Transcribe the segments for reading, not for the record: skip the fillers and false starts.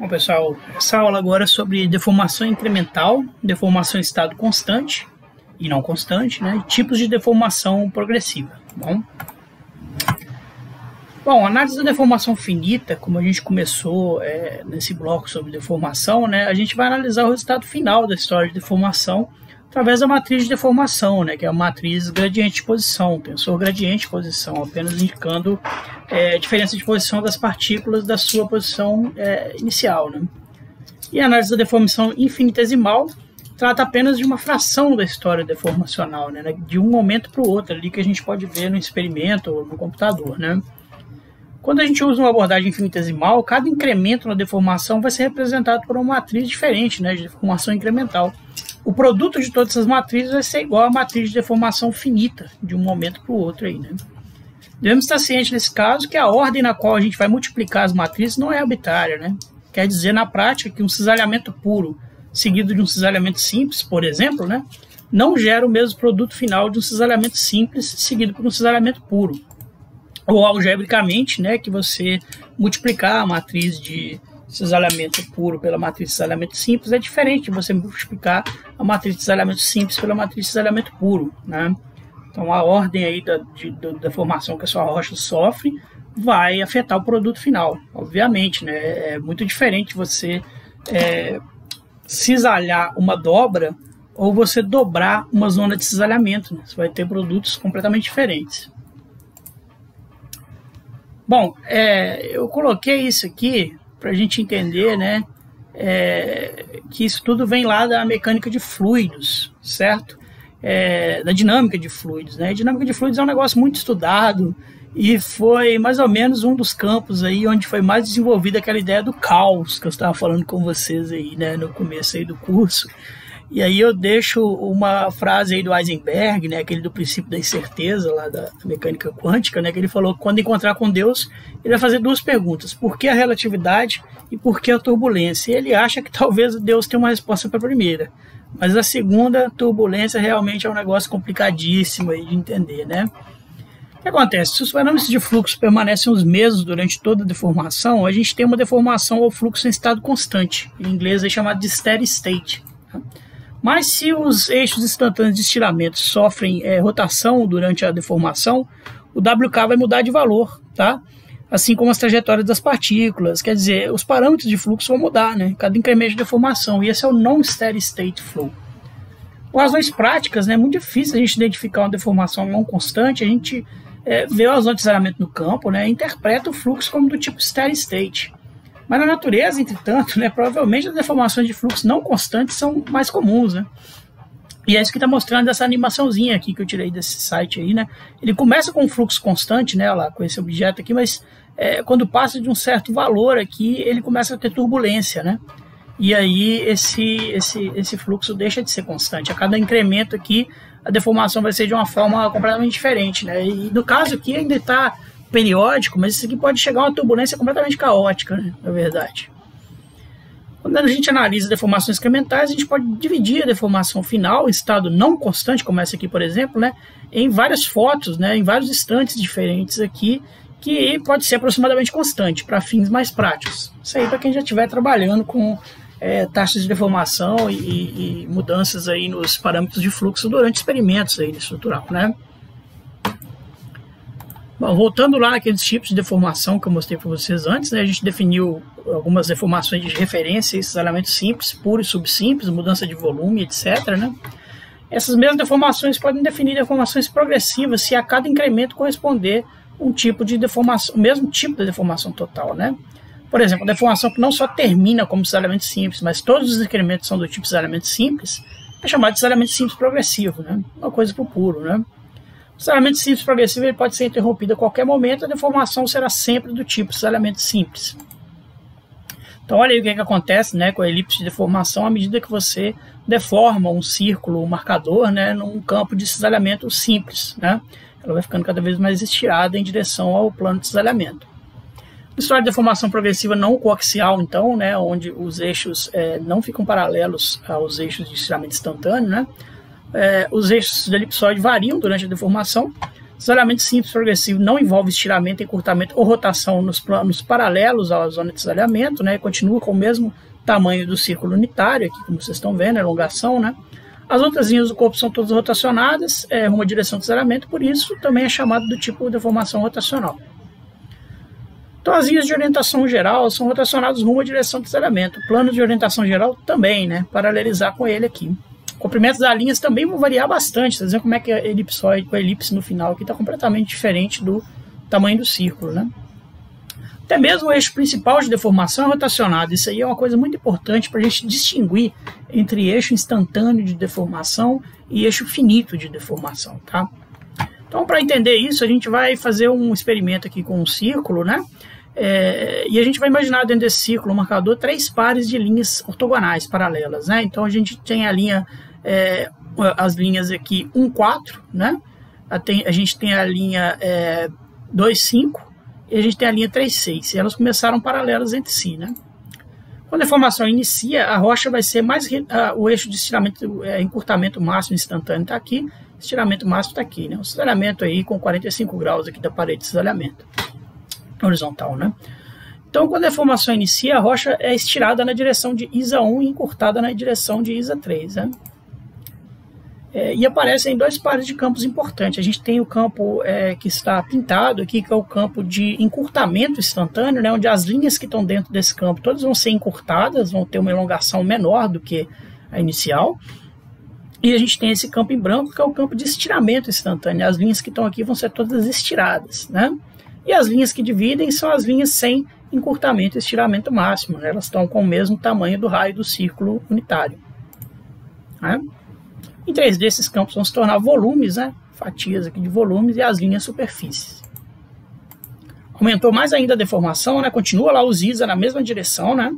Bom, pessoal, essa aula agora é sobre deformação incremental, deformação em estado constante e não constante, né? E tipos de deformação progressiva. Bom, análise da deformação finita, como a gente começou nesse bloco sobre deformação, né? A gente vai analisar o resultado final da história de deformação através da matriz de deformação, né? Que é a matriz gradiente de posição, tensor gradiente de posição, apenas indicando a diferença de posição das partículas da sua posição inicial, né? E a análise da deformação infinitesimal trata apenas de uma fração da história deformacional, né? De um momento para o outro, ali que a gente pode ver no experimento ou no computador, né? Quando a gente usa uma abordagem infinitesimal, cada incremento na deformação vai ser representado por uma matriz diferente, né, de deformação incremental. O produto de todas essas matrizes vai ser igual à matriz de deformação finita, de um momento para o outro aí, né? Devemos estar cientes nesse caso que a ordem na qual a gente vai multiplicar as matrizes não é arbitrária, né? Quer dizer, na prática, que um cisalhamento puro seguido de um cisalhamento simples, por exemplo, né, não gera o mesmo produto final de um cisalhamento simples seguido por um cisalhamento puro. Ou algebricamente, né, que você multiplicar a matriz de cisalhamento puro pela matriz de cisalhamento simples é diferente de você multiplicar a matriz de cisalhamento simples pela matriz de cisalhamento puro, né? Então a ordem aí da formação que a sua rocha sofre vai afetar o produto final, obviamente, né? É muito diferente você cisalhar uma dobra ou você dobrar uma zona de cisalhamento, né? Você vai ter produtos completamente diferentes. Bom, eu coloquei isso aqui para a gente entender, né, que isso tudo vem lá da mecânica de fluidos, certo? Da dinâmica de fluidos, né? A dinâmica de fluidos é um negócio muito estudado e foi mais ou menos um dos campos aí onde foi mais desenvolvida aquela ideia do caos que eu estava falando com vocês aí, né, no começo aí do curso. E aí eu deixo uma frase aí do Heisenberg, né, aquele do princípio da incerteza lá da mecânica quântica, né, que ele falou que quando encontrar com Deus, ele vai fazer duas perguntas: por que a relatividade e por que a turbulência? E ele acha que talvez Deus tenha uma resposta para a primeira, mas a segunda, turbulência, realmente é um negócio complicadíssimo aí de entender, né? O que acontece? Se os parâmetros de fluxo permanecem os mesmos durante toda a deformação, a gente tem uma deformação ou fluxo em estado constante, em inglês é chamado de steady state, tá? Mas se os eixos instantâneos de estiramento sofrem rotação durante a deformação, o WK vai mudar de valor, tá? Assim como as trajetórias das partículas, quer dizer, os parâmetros de fluxo vão mudar, né? Cada incremento de deformação, e esse é o non-steady state flow. Por razões práticas, né, é muito difícil a gente identificar uma deformação não constante. A gente vê o zona de cisalhamento no campo, né, interpreta o fluxo como do tipo steady state. Mas na natureza, entretanto, né, provavelmente as deformações de fluxo não constantes são mais comuns, né? E é isso que está mostrando essa animaçãozinha aqui que eu tirei desse site aí, né? Ele começa com um fluxo constante, né, lá, com esse objeto aqui, mas quando passa de um certo valor aqui, ele começa a ter turbulência, né? E aí esse fluxo deixa de ser constante. A cada incremento aqui, a deformação vai ser de uma forma completamente diferente, né? E no caso aqui ainda está periódico, mas isso aqui pode chegar a uma turbulência completamente caótica, né, na verdade. Quando a gente analisa deformações incrementais, a gente pode dividir a deformação final em estado não constante, como essa aqui, por exemplo, né, em várias fotos, né, em vários instantes diferentes aqui, que pode ser aproximadamente constante, para fins mais práticos. Isso aí para quem já estiver trabalhando com taxas de deformação e mudanças aí nos parâmetros de fluxo durante experimentos aí de estrutural, né? Bom, voltando lá naqueles tipos de deformação que eu mostrei para vocês antes, né, a gente definiu algumas deformações de referência, cisalamento simples, puro e subsimples, mudança de volume, etc., né? Essas mesmas deformações podem definir deformações progressivas se a cada incremento corresponder um tipo de deformação, o mesmo tipo de deformação total, né? Por exemplo, a deformação que não só termina como cisalamento simples, mas todos os incrementos são do tipo cisalamento simples, é chamado de cisalamento simples progressivo, né? Uma coisa para o puro, né? O cisalamento simples progressivo ele pode ser interrompido a qualquer momento, a deformação será sempre do tipo cisalamento simples. Então olha aí o que acontece, né, com a elipse de deformação à medida que você deforma um círculo, um marcador, né, num campo de cisalhamento simples, né? Ela vai ficando cada vez mais estirada em direção ao plano de cisalhamento. Na história de deformação progressiva não coaxial, então, né, onde os eixos não ficam paralelos aos eixos de estiramento instantâneo, né? Os eixos da elipsoide variam durante a deformação. Desalhamento simples progressivo não envolve estiramento, encurtamento ou rotação nos planos paralelos à zona de desalhamento, né? Continua com o mesmo tamanho do círculo unitário, aqui como vocês estão vendo, a elongação, né? As outras linhas do corpo são todas rotacionadas, rumo à direção do desalhamento, por isso também é chamado do tipo de deformação rotacional. Então as linhas de orientação geral são rotacionadas rumo à direção do desalhamento. O plano de orientação geral também, né? Paralelizar com ele aqui. Comprimentos das linhas também vão variar bastante. Tá vendo como é que a elipsoide, a elipse no final aqui está completamente diferente do tamanho do círculo, né? Até mesmo o eixo principal de deformação é rotacionado. Isso aí é uma coisa muito importante para a gente distinguir entre eixo instantâneo de deformação e eixo finito de deformação, tá? Então, para entender isso, a gente vai fazer um experimento aqui com um círculo, né? E a gente vai imaginar dentro desse círculo, o marcador, 3 pares de linhas ortogonais, paralelas, né? Então, a gente tem a linha, as linhas aqui 1, 4, né? A gente tem a linha 2, 5 e a gente tem a linha 3, 6. E elas começaram paralelas entre si, né? Quando a deformação inicia, a rocha vai ser o eixo de estiramento, encurtamento máximo instantâneo está aqui, estiramento máximo está aqui, né? Um desalhamento aí com 45 graus aqui da parede de desalhamento horizontal, né? Então, quando a deformação inicia, a rocha é estirada na direção de ISA 1 e encurtada na direção de ISA 3, né? E aparecem 2 pares de campos importantes. A gente tem o campo que está pintado aqui, que é o campo de encurtamento instantâneo, né? Onde as linhas que estão dentro desse campo, todas vão ser encurtadas, vão ter uma elongação menor do que a inicial. E a gente tem esse campo em branco, que é o campo de estiramento instantâneo. As linhas que estão aqui vão ser todas estiradas, né? E as linhas que dividem são as linhas sem encurtamento e estiramento máximo, né? Elas estão com o mesmo tamanho do raio do círculo unitário, né? Em 3D, esses campos vão se tornar volumes, né? Fatias aqui de volumes e as linhas superfícies. Aumentou mais ainda a deformação, né? Continua lá os ISA na mesma direção, né?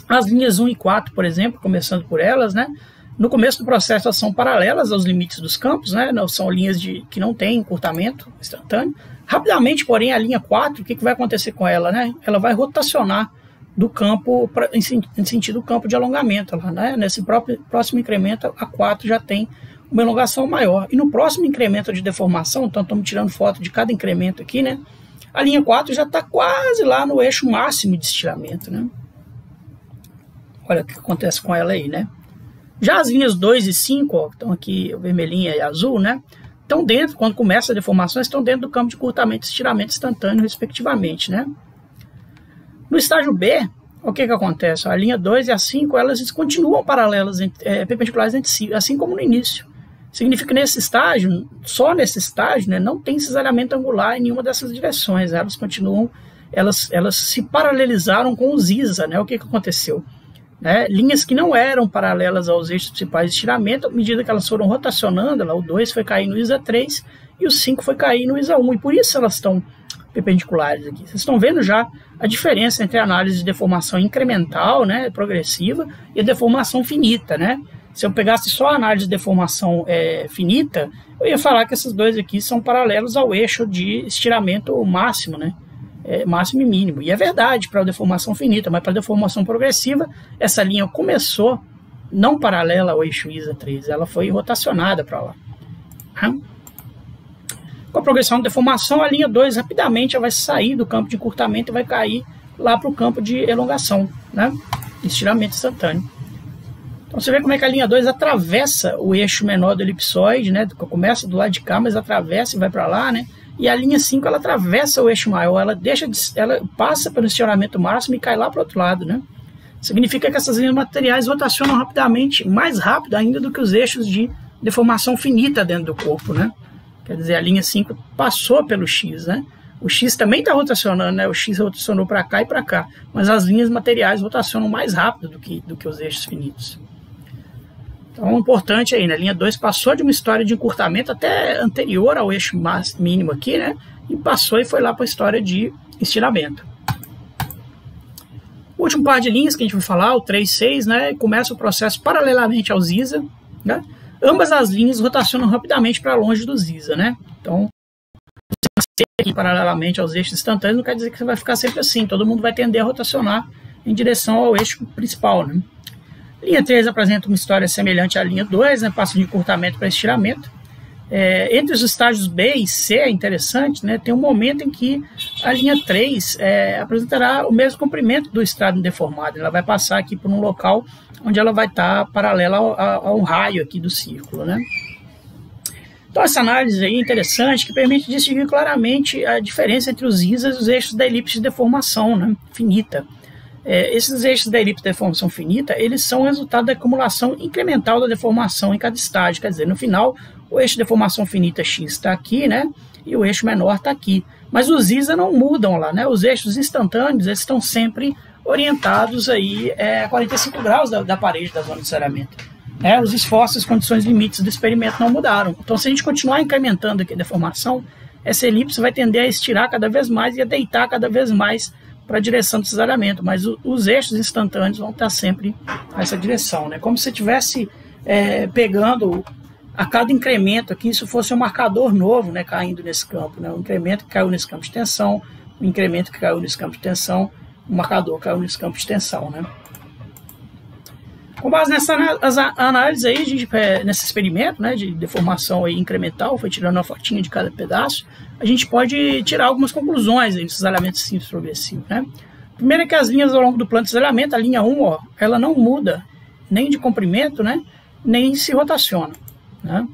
As linhas 1 e 4, por exemplo, começando por elas, né? No começo do processo, elas são paralelas aos limites dos campos, né? Não, são linhas que não têm encurtamento instantâneo. Rapidamente, porém, a linha 4, o que vai acontecer com ela, né? Ela vai rotacionar do campo, em sentido do campo de alongamento. Lá, né? Nesse próximo incremento, a 4 já tem uma elongação maior. E no próximo incremento de deformação, então estamos tirando foto de cada incremento aqui, né? A linha 4 já está quase lá no eixo máximo de estiramento, né? Olha o que acontece com ela aí, né? Já as linhas 2 e 5, ó, que estão aqui, vermelhinha e azul, né? Estão dentro, quando começa a deformação, estão dentro do campo de encurtamento e estiramento instantâneo, respectivamente, né? No estágio B, o que acontece? A linha 2 e a 5, elas continuam paralelas, perpendiculares entre si, assim como no início. Significa que nesse estágio, só nesse estágio, né, não tem cisalhamento angular em nenhuma dessas direções. Elas continuam, elas se paralelizaram com os ISA, né? O que aconteceu? Linhas que não eram paralelas aos eixos principais de estiramento, à medida que elas foram rotacionando, lá o 2 foi cair no ISA 3 e o 5 foi cair no ISA 1, e por isso elas estão perpendiculares aqui. Vocês estão vendo já a diferença entre a análise de deformação incremental, né, progressiva, e a deformação finita, né? Se eu pegasse só a análise de deformação finita, eu ia falar que esses dois aqui são paralelos ao eixo de estiramento máximo, né? Máximo e mínimo. E é verdade para a deformação finita, mas para a deformação progressiva, essa linha começou não paralela ao eixo ISA 3, ela foi rotacionada para lá. Com a progressão de deformação, a linha 2 rapidamente vai sair do campo de encurtamento e vai cair lá para o campo de elongação, né? Estiramento instantâneo. Então você vê como é que a linha 2 atravessa o eixo menor do elipsoide, né? Começa do lado de cá, mas atravessa e vai para lá, né? E a linha 5 ela atravessa o eixo maior, ela passa pelo estiramento máximo e cai lá para o outro lado, né? Significa que essas linhas materiais rotacionam rapidamente, mais rápido ainda do que os eixos de deformação finita dentro do corpo, né? Quer dizer, a linha 5 passou pelo X, né? O X também está rotacionando, né? O X rotacionou para cá e para cá, mas as linhas materiais rotacionam mais rápido do que os eixos finitos. Então, importante aí, né? A linha 2 passou de uma história de encurtamento até anterior ao eixo mínimo aqui, né? E passou e foi lá para a história de estiramento. O último par de linhas que a gente vai falar, o 3, 6, né? Começa o processo paralelamente aos ISA, né? Ambas as linhas rotacionam rapidamente para longe dos ISA, né? Então, você aqui paralelamente aos eixos instantâneos não quer dizer que você vai ficar sempre assim. Todo mundo vai tender a rotacionar em direção ao eixo principal, né? Linha 3 apresenta uma história semelhante à linha 2, né? Passa de encurtamento para estiramento. Entre os estágios B e C, é interessante, né, tem um momento em que a linha 3 apresentará o mesmo comprimento do estrado deformado. Ela vai passar aqui por um local onde ela vai estar paralela ao raio aqui do círculo, né? Então essa análise aí é interessante, que permite distinguir claramente a diferença entre os ISAs e os eixos da elipse de deformação, né, finita. Esses eixos da elipse de deformação finita, eles são resultado da acumulação incremental da deformação em cada estágio. Quer dizer, no final, o eixo de deformação finita X está aqui, né? E o eixo menor está aqui. Mas os ISA não mudam lá, né? Os eixos instantâneos, eles estão sempre orientados aí, a 45 graus da parede da zona de zeramento. Os esforços, as condições limites do experimento não mudaram. Então, se a gente continuar incrementando aqui a deformação, essa elipse vai tender a estirar cada vez mais e a deitar cada vez mais para a direção do cesareamento, mas os eixos instantâneos vão estar sempre nessa direção, né? Como se estivesse pegando a cada incremento aqui, isso fosse um marcador novo, né, caindo nesse campo, né? Um incremento que caiu nesse campo de tensão, um incremento que caiu nesse campo de tensão, um marcador que caiu nesse campo de tensão, né? Com base nessa análise aí, nesse experimento, né, de deformação aí incremental, foi tirando uma fotinha de cada pedaço, a gente pode tirar algumas conclusões aí desses elementos simples progressivos, né? Primeiro é que as linhas ao longo do plano de desalinhamento, a linha 1, ó, ela não muda nem de comprimento, né, nem se rotaciona, né?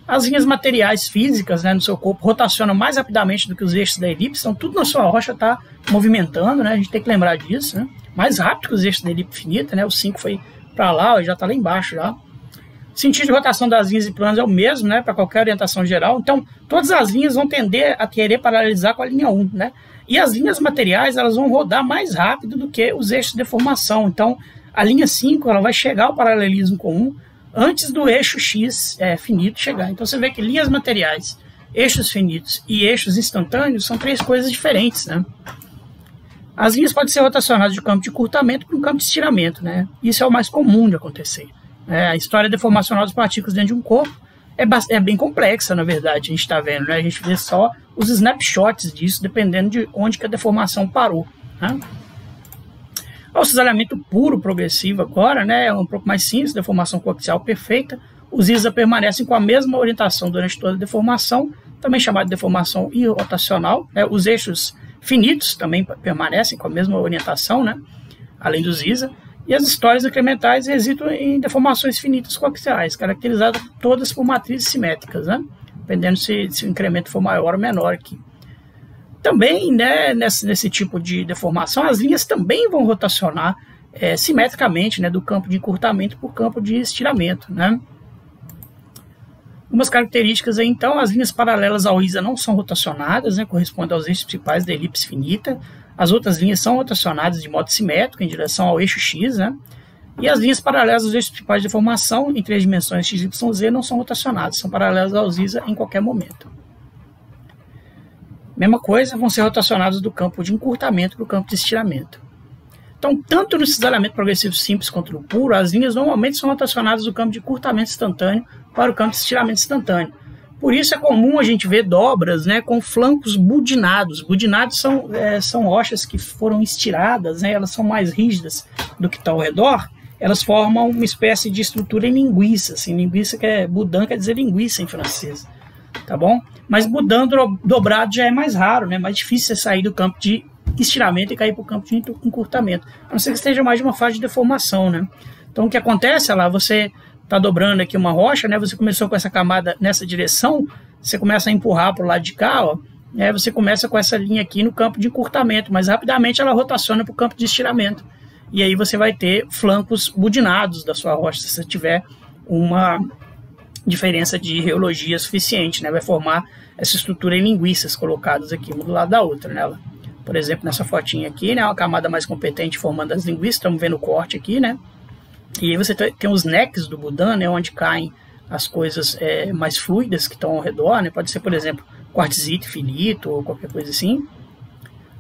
As linhas materiais físicas, né, no seu corpo rotacionam mais rapidamente do que os eixos da elipse, então tudo na sua rocha está movimentando, né? A gente tem que lembrar disso, né? Mais rápido que os eixos da elipse finita, né? O 5 foi para lá, já está lá embaixo já. O sentido de rotação das linhas e planos é o mesmo, né, para qualquer orientação geral. Então, todas as linhas vão tender a querer paralelizar com a linha 1, né? E as linhas materiais, elas vão rodar mais rápido do que os eixos de deformação. Então, a linha 5, ela vai chegar ao paralelismo com 1 antes do eixo X finito chegar. Então, você vê que linhas materiais, eixos finitos e eixos instantâneos são três coisas diferentes, né? As linhas podem ser rotacionadas de campo de encurtamento para um campo de estiramento, né? Isso é o mais comum de acontecer. A história deformacional das partículas dentro de um corpo é bem complexa, na verdade, a gente está vendo, né? A gente vê só os snapshots disso, dependendo de onde que a deformação parou, né? O cisalhamento puro progressivo agora, né, é um pouco mais simples, deformação coaxial perfeita. Os ISA permanecem com a mesma orientação durante toda a deformação, também chamada de deformação irrotacional, né? Os eixos finitos também permanecem com a mesma orientação, né, além dos ISA, e as histórias incrementais resultam em deformações finitas coaxiais, caracterizadas todas por matrizes simétricas, né, dependendo se o incremento for maior ou menor aqui. Também, né, nesse tipo de deformação, as linhas também vão rotacionar simetricamente, né, do campo de encurtamento para o campo de estiramento, né. Algumas características aí, então, as linhas paralelas ao ISA não são rotacionadas, né, correspondem aos eixos principais da elipse finita. As outras linhas são rotacionadas de modo simétrico em direção ao eixo X, né, e as linhas paralelas aos eixos principais de deformação em três dimensões X, Y, Z não são rotacionadas, são paralelas aos ISA em qualquer momento. Mesma coisa, vão ser rotacionadas do campo de encurtamento para o campo de estiramento. Então, tanto no cisalhamento progressivo simples quanto no puro, as linhas normalmente são rotacionadas do campo de encurtamento instantâneo para o campo de estiramento instantâneo. Por isso é comum a gente ver dobras, né, com flancos budinados. Budinados são rochas que foram estiradas, né, elas são mais rígidas do que está ao redor, elas formam uma espécie de estrutura em linguiça. Assim, linguiça boudin quer dizer linguiça em francês, tá bom? Mas boudin dobrado já é mais raro, né, mais difícil você sair do campo de estiramento e cair para o campo de encurtamento, a não ser que esteja mais de uma fase de deformação, né? Então o que acontece é lá, você está dobrando aqui uma rocha, né? Você começou com essa camada nessa direção, você começa a empurrar para o lado de cá, ó, né? Você começa com essa linha aqui no campo de encurtamento, mas rapidamente ela rotaciona para o campo de estiramento. E aí você vai ter flancos budinados da sua rocha, se você tiver uma diferença de reologia suficiente, né? Vai formar essa estrutura em linguiças colocadas aqui uma do lado da outra, né? Por exemplo, nessa fotinha aqui, né, uma camada mais competente formando as linguiças, estamos vendo o corte aqui, né? E aí você tem os necks do boudin, né, onde caem as coisas mais fluidas que estão ao redor, né? Pode ser, por exemplo, quartzite finito ou qualquer coisa assim.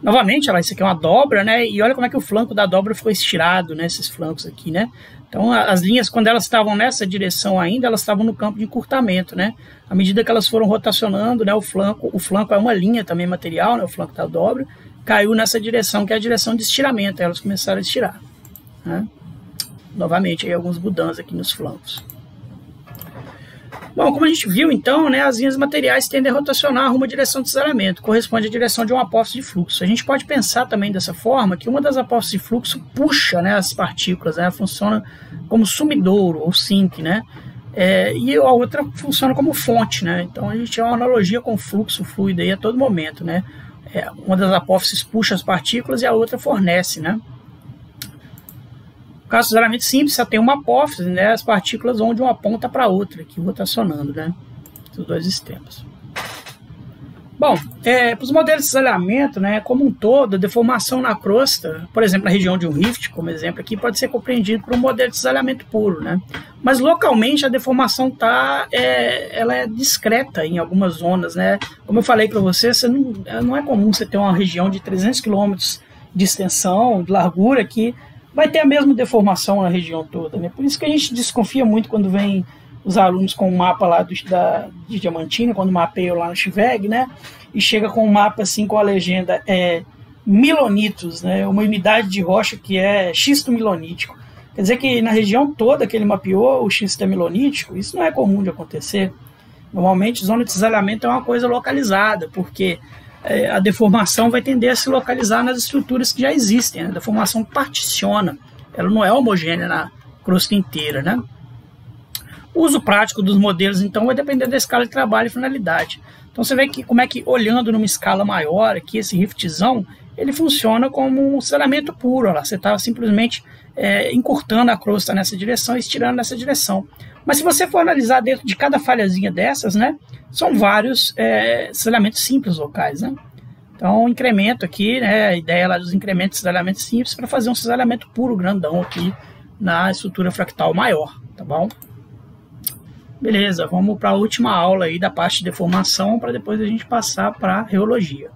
Novamente, isso aqui é uma dobra, né? E olha como é que o flanco da dobra ficou estirado, né? Esses flancos aqui, né? Então, as linhas, quando elas estavam nessa direção ainda, elas estavam no campo de encurtamento, né? À medida que elas foram rotacionando, né? O flanco é uma linha também material, né? O flanco da dobra caiu nessa direção, que é a direção de estiramento. Elas começaram a estirar, né? Novamente, aí alguns boudins aqui nos flancos. Bom, como a gente viu, então, né, as linhas materiais tendem a rotacionar rumo à direção do cisalhamento, corresponde à direção de uma apófise de fluxo. A gente pode pensar também dessa forma, que uma das apófises de fluxo puxa, né, as partículas, né, funciona como sumidouro ou sink, né, e a outra funciona como fonte, né. Então a gente tem uma analogia com o fluxo fluido aí a todo momento, né. Uma das apófises puxa as partículas e a outra fornece, né. No caso do cisalhamento simples, você tem uma apófise, né, as partículas vão de uma ponta para outra, aqui rotacionando, né, os dois sistemas. Bom, para os modelos de cisalhamento, né, como um todo, a deformação na crosta, por exemplo, na região de um rift, como exemplo aqui, pode ser compreendido por um modelo de cisalhamento puro, né, mas localmente a deformação ela é discreta em algumas zonas, né, como eu falei para você, não é comum você ter uma região de 300 km de extensão, de largura, que vai ter a mesma deformação na região toda, né? Por isso que a gente desconfia muito quando vem os alunos com o mapa lá de Diamantina, quando mapeiam lá no CHIVEG, né? E chega com um mapa assim com a legenda milonitos, né? Uma unidade de rocha que é xisto milonítico. Quer dizer que na região toda que ele mapeou o xisto é milonítico, isso não é comum de acontecer. Normalmente zona de cisalhamento é uma coisa localizada, porque a deformação vai tender a se localizar nas estruturas que já existem, né? A deformação particiona, ela não é homogênea na crosta inteira, né? O uso prático dos modelos, então, vai depender da escala de trabalho e finalidade. Então você vê que como é que, olhando numa escala maior, aqui esse riftzão, ele funciona como um cisalhamento puro, olha lá, você está simplesmente encurtando a crosta nessa direção e estirando nessa direção. Mas se você for analisar dentro de cada falhazinha dessas, né, são vários cisalhamentos simples locais, né? Então, um incremento aqui, né, a ideia lá dos incrementos de cisalhamento simples para fazer um cisalhamento puro grandão aqui na estrutura fractal maior, tá bom? Beleza, vamos para a última aula aí da parte de deformação para depois a gente passar para a reologia.